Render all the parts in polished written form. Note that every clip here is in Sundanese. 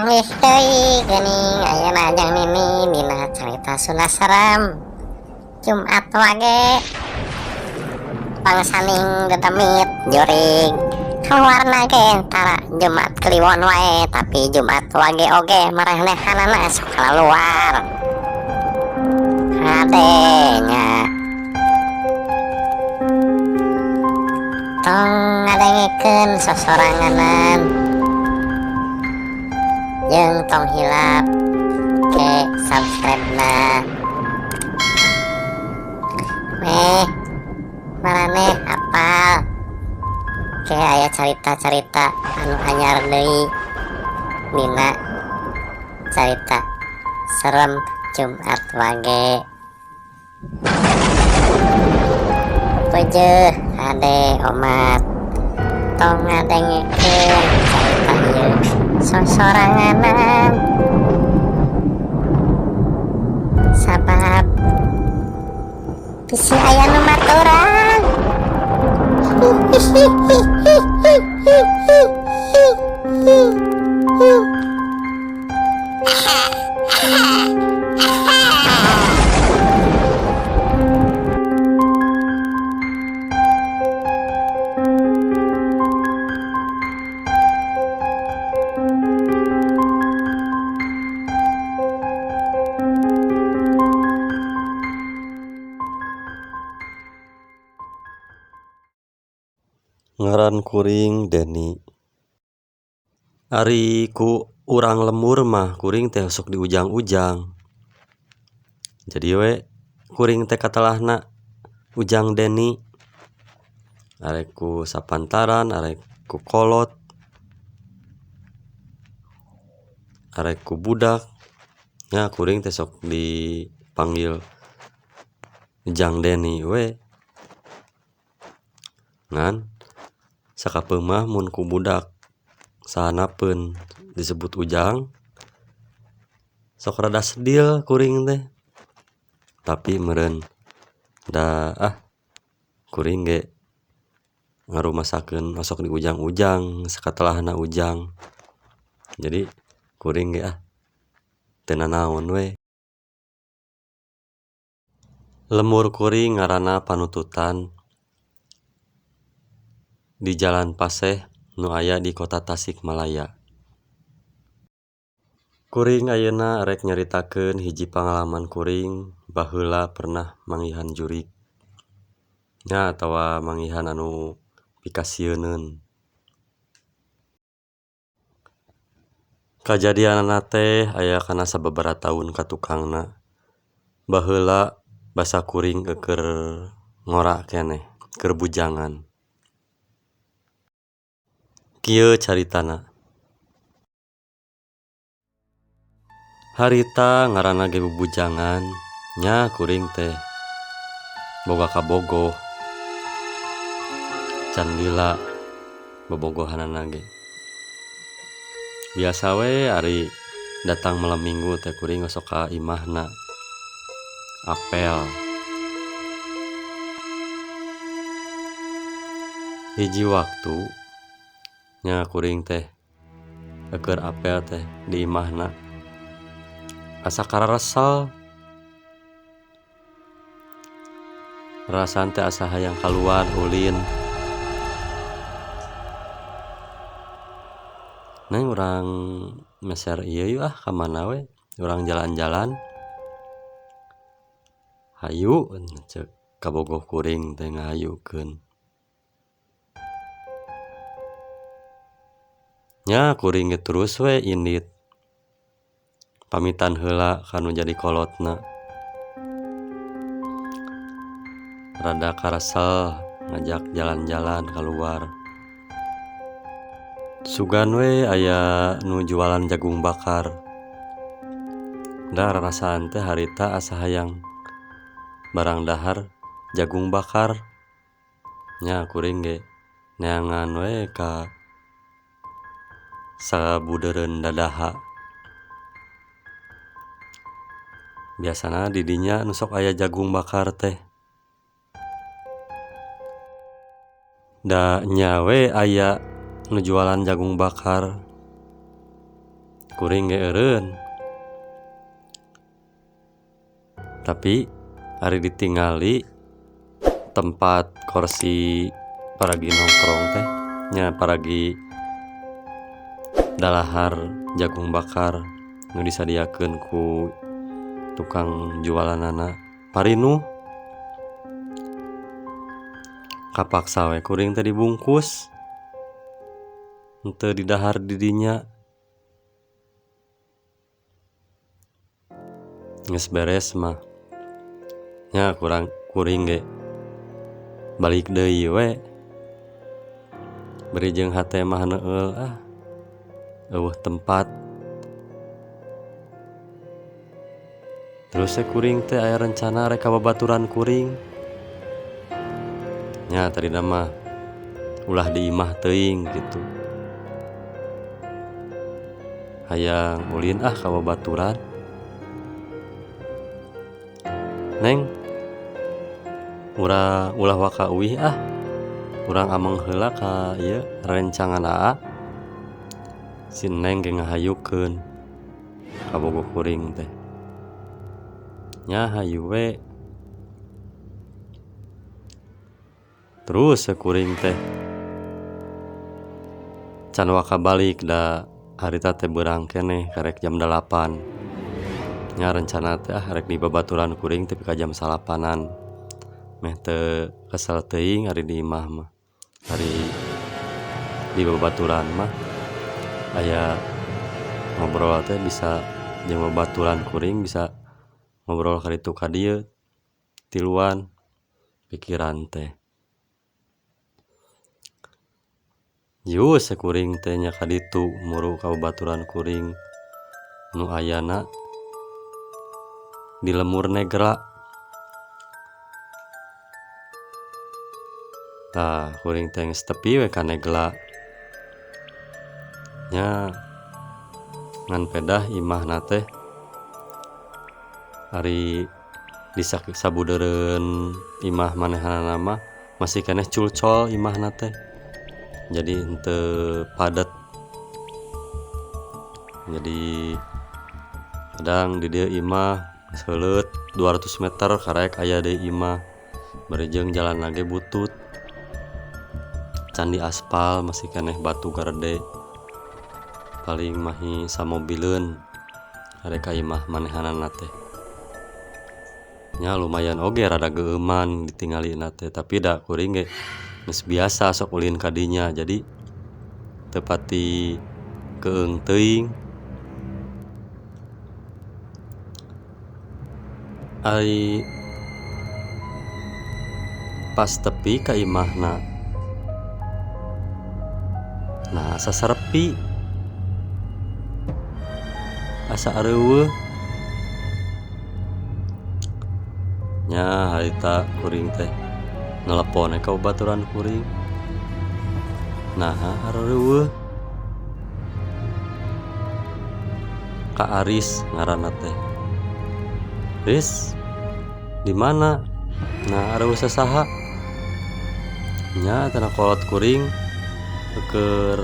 Ih deui geuning ayeuna jeung Nini dina carita Sunda Serem Jumat wage pangsaning dedemit jurig kaluarna ge tara Jumat Kliwon wae tapi Jumat wage oge marenehanana sok kaluar adenya tong ngadengikeun sosoranganan jeung tong hilap ke subscribe na meh maraneh apal ke aya carita-carita anu anyar deui dina carita serem Jumat wage peujeut ade omat tong ngadengikeun carita ieu sosoranganan sabab bisi aya nu maturan Ngaran kuring Deni. Ari ku urang lembur mah kuring teh sok di ujang-ujang. Jadi we kuring teh katelahna Ujang Deni. Arek ku sapantaran, arek ku kolot, arek ku budak. Ya kuring teh sok dipanggil Ujang Deni we. Ngan sakapeung mah mun ku budak sahanapeun disebut ujang sok rada sedil kuring teh. Tapi meureun da kuring ge ngarumasakeun sok di ujang-ujang sakatelahna ujang. Jadi kuring ge teu nanaon we. Lemur kuring ngaranna Panututan di Jalan Paseh nu aya di Kota Tasikmalaya. Kuring ayeuna rek nyaritakeun hiji pangalaman kuring baheula pernah manggihan jurig. Nya atawa manggihan anu pikasieun. Kajadianna teh aya kana sababaraha taun ka tukangna. Baheula basa kuring keur ngora keneh, keur bujangan. Kieu caritana. Harita ngaranna ge bubujangan, nya kuring teh boga kabogoh. Can lila bobogohanana ge. Biasa we ari datang malam minggu teh kuring sok ka imahna apel. Hiji waktu nya kuring teh keur apel teh di imahna asa kararesel. Rasan teh asa hayang kaluar ulin. Neng urang meser ieu yeuh ka mana we, urang jalan-jalan. Hayu ceuk kabogoh kuring teh ngahayukeun. Nya kuring ge terus we indit. Pamitan heula kanu jadi kolotna. Rada karesel ngajak jalan-jalan keluar. Sugan we aya nu jualan jagung bakar. Da rarasaan teh harita asa hayang barang dahar jagung bakar. Nya kuring ge neangan we ka sabudeureun dadaha. Biasana di dinya nu sok aya jagung bakar teh. Da nya we aya nu jualan jagung bakar. kuring ge eureun. Tapi ari ditingali tempat kursi paragi nongkrong teh nya paragi dalahar jagung bakar nu disadiakeun ku tukang jualanana parinu kapaksa we kuring teh dibungkus henteu didahar di dinya. Geus beres mah nya kuring ge balik deui we beri jeung hate mah neueul eueuh tempat. Terus kuring teh aya rencana rek babaturan kuring nya tadi mah ulah diimah teuing gitu, hayang ulin ka babaturan. Neng ulah waka uih urang ameng heula ka ieu rencangan aa. Si Neng ge ngahayukeun ka bogoh kuring teh nya hayu we. Terus kuring teh can waka balik da harita teh beurang keneh karek jam 8 nya rencana teh rek di babaturan kuring tapi ka jam 8-an meh teu kesel teuing ari di imah mah. Ari di babaturan mah aya ngobrol teh bisa jeung babaturan kuring bisa ngobrol kaditu ka dieu tiluan pikiran teh. Yus kuring teh nya kaditu muru ka babaturan kuring nu ayana di lemur Negra. Tah kuring teh geus tepi we ka Negla nya ngan pedah imahna teh ari disabudeureun imah manehanana mah masih keneh culcol imahna teh jadi henteu padet. Jadi kadang di dieu imah seuleut 200 meter karek aya deui imah bari jeung jalan lage butut can di aspal masih keneh batu gerde paling mahi samobileun karek ka imah manehanana teh nya lumayan oge rada geuman ditinggalina teh. Tapi da kuring ge geus biasa sok ulin ka dinya jadi teu pati keung teuing. Ari pas tepi ka imahna nah asa sarepi asa areueuh nya harita kuring teh nelepon ka babaturan kuring nah areueuh ka Aris ngaranna teh. Riz di mana? Nah areueuh sasaha nya cenah kolot kuring keur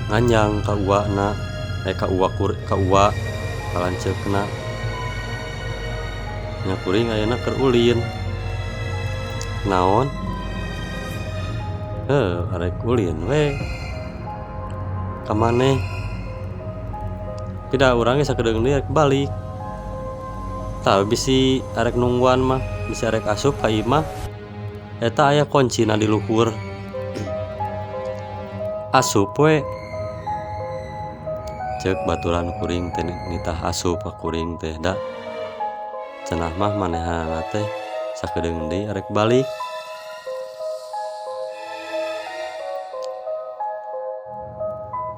nganjang ka uwana ka uwa kalanceukna nya kuring ayeuna keur ulin. Naon? Arek ulin we ka maneh. Tidak urang ge sakedeung deui arek balik. Tah bisi arek nungguan mah bisi arek asup ka imah eta aya kuncina di luhur. Asup we ceuk baturan kuring teh nitah asup ka kuring teh da cenah mah manehanana teh sakedeung deui arek balik.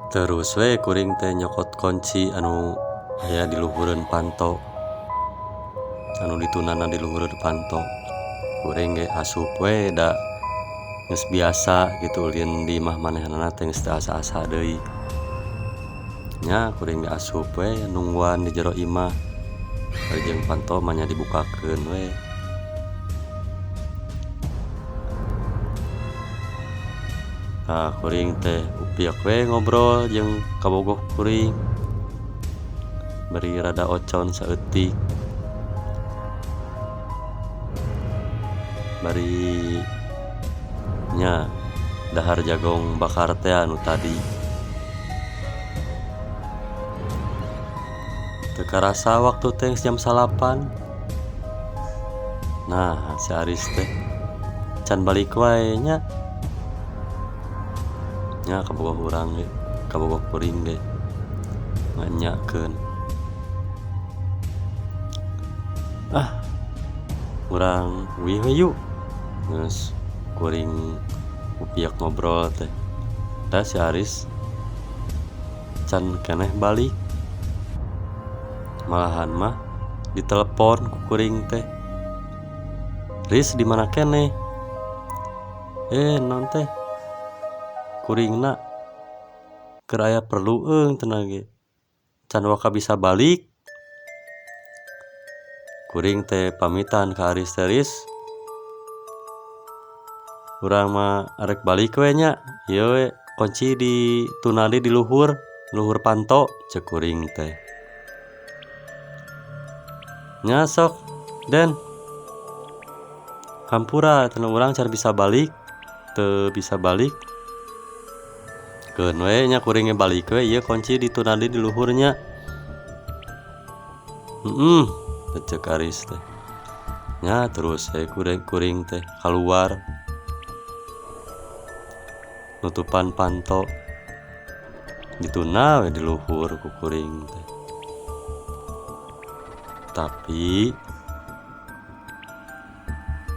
Terus we kuring teh nyokot kunci anu aya di luhureun panto anu ditunana di luhureun panto. Kuring ge asup we da geus biasa gitu ulin di imah manehanana teh geus teu asa-asa deui nya kuring ge asup we nungguan di jero imah bari jeung panto mah nya dibukakeun we. kuring teh upiak we ngobrol jeung kabogoh kuring beri rada ocon saeutik bari nya dahar jagung bakar teh anu tadi teu karasa waktu teh jam 8. Nah si Aris teh can balik wae nya kabogoh urang ge kabogoh kuring ge nganyakeun urang wih we yuk geus kuring upiak ngobrol teh da si Aris can keneh balik malahan mah ditelepon ku kuring teh, Riz di mana keneh? Non teh kuringna keur aya perlu cenah ge can waka bisa balik. Kuring teh pamitan ka Aris teh, Riz urang mah arek balik we nya, ieu we kunci di tunadi di luhur panto cek kuring teh. Nya sok Den hampura cenah urang can bisa balik teu bisa balik keun we nya kuring balik we ieu kunci di tunadi di luhurnya. Cek Aris teh nya terus kuring teh keluar nutupan panto dituna we di luhur ku kuring teh. Tapi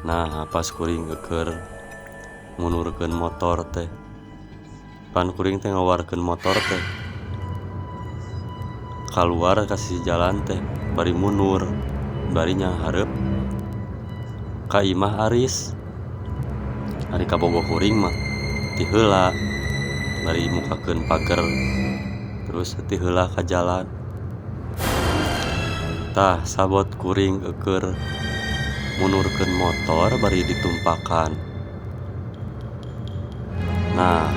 nah pas kuring keur ngunurkeun motor teh pan kuring teh ngaluarkeun motor teh keluar kasih jalan teh bari mundur bari nyahareup ka imah Aris. Ari kabogoh kuring mah ti heula bari mukakeun pager terus ti heula ka jalan. Tah sabot kuring keur munurkeun motor bari ditumpakan. Nah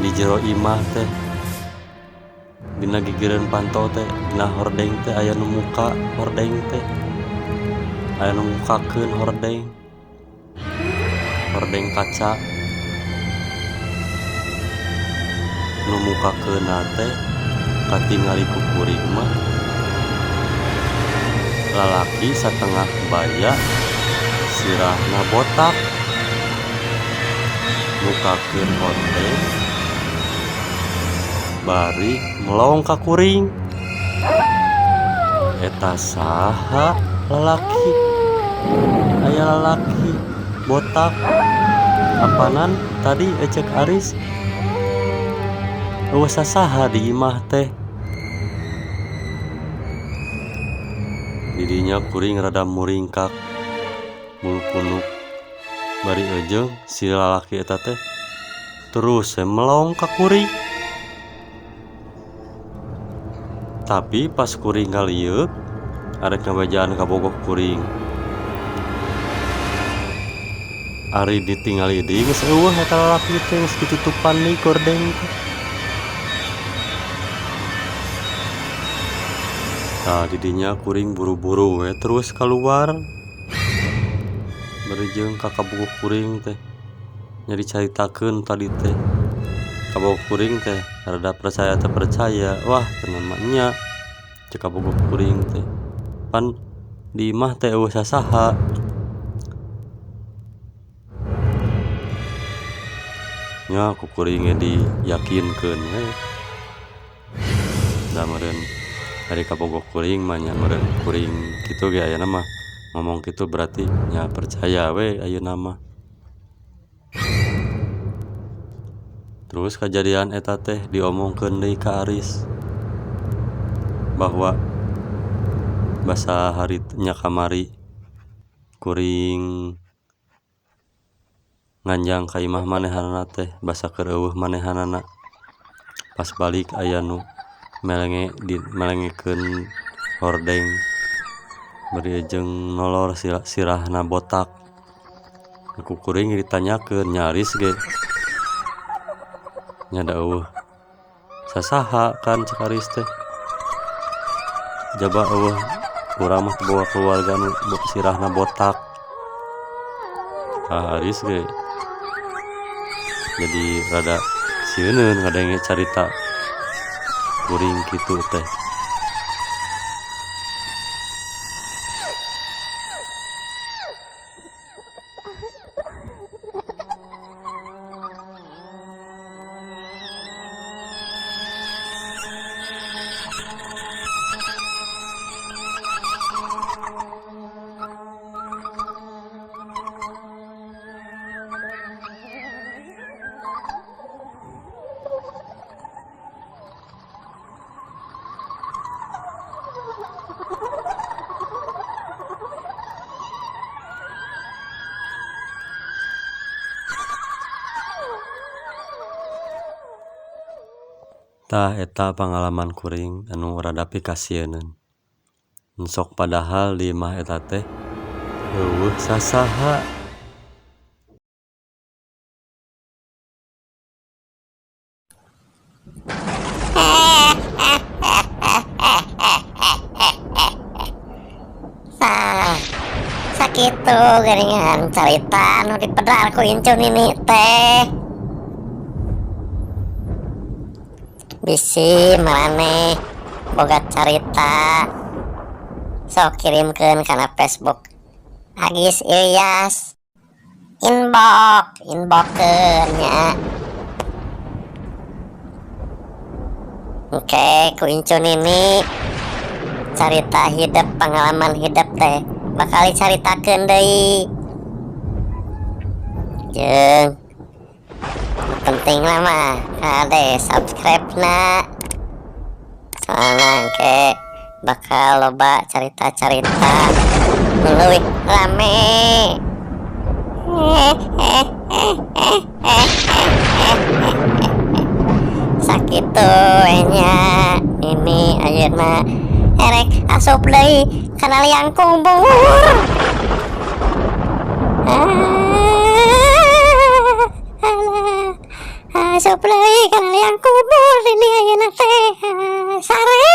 di jero imah teh dina gigireun panto teh dina hordeng teh aya nu muka hordeng teh aya nu mukakeun hordeng kaca nu mukakeunna teh katingali ku kuring mah lalaki satengah baya sirahna botak mukakeun hordeng bari melong ka kuring. Eta saha lalaki? Aya lalaki botak apanan tadi cek Aris? Eueuh saha di imah teh? Didinya kuring rada muringkak mulupunuk bari ejeung si lalaki eta teh terus melong ka kuring. Tapi pas kuring ngalieup arek ngabajaan kabogoh kuring. Ari ditingali deui geus eueuh eta lalaki teh geus ditutupan deui gordeng teh. Tah didinya kuring buru-buru we terus keluar. Bari jeung ka kabogoh kuring teh nya dicaritakeun tadi teh. Kabogoh kuring teh rada percaya teu percaya. Wah cenah nya cek kabogoh kuring teh pan di imah teh eueuh sasaha. Nya ku kuring diyakinkeun we da meureun dari kabogoh kuring mah nya meureun kuring kitu ge ayeuna mah ngomong kitu berarti nya percaya we ayeuna mah. Terus kejadian eta teh diomongkeun deui ka Aris bahwa basa hari nya kamari kuring nganjang ka imah manehanana teh basa keur eueuh manehanana pas balik aya nu melengekeun hordeng bari jeung nolor sirahna botak Aku kuring ditanyakeun nyaris ge nya da eueuh sasaha kan cek Aris teh jaba eueuh urang mah bawa keluarga nu sirahna botak. Aris ge jadi rada sieun ngadenge carita kuring kitu teh. Tah eta pangalaman kuring anu rada pikasieun. Sok padahal di imah eta teh eueuh sasaha. Nah, sakitu geuningan carita anu dipedar ku Incu Nini teh. Bisi marane boga carita sok kirimkeun kana Facebook Agis Ilyas inboxkeun nya. Oke, ku Incu Nini carita hidup pengalaman hidup teh bakal dicaritakeun deui. Jeung penting mah kade subscribe na soalnya ke bakal loba carita-carita leuwih rame. Sakitu nya ini ayeuna erek asup deui kana liang kubur. Asup deui kana liang kubur ini ayeuna teh sare.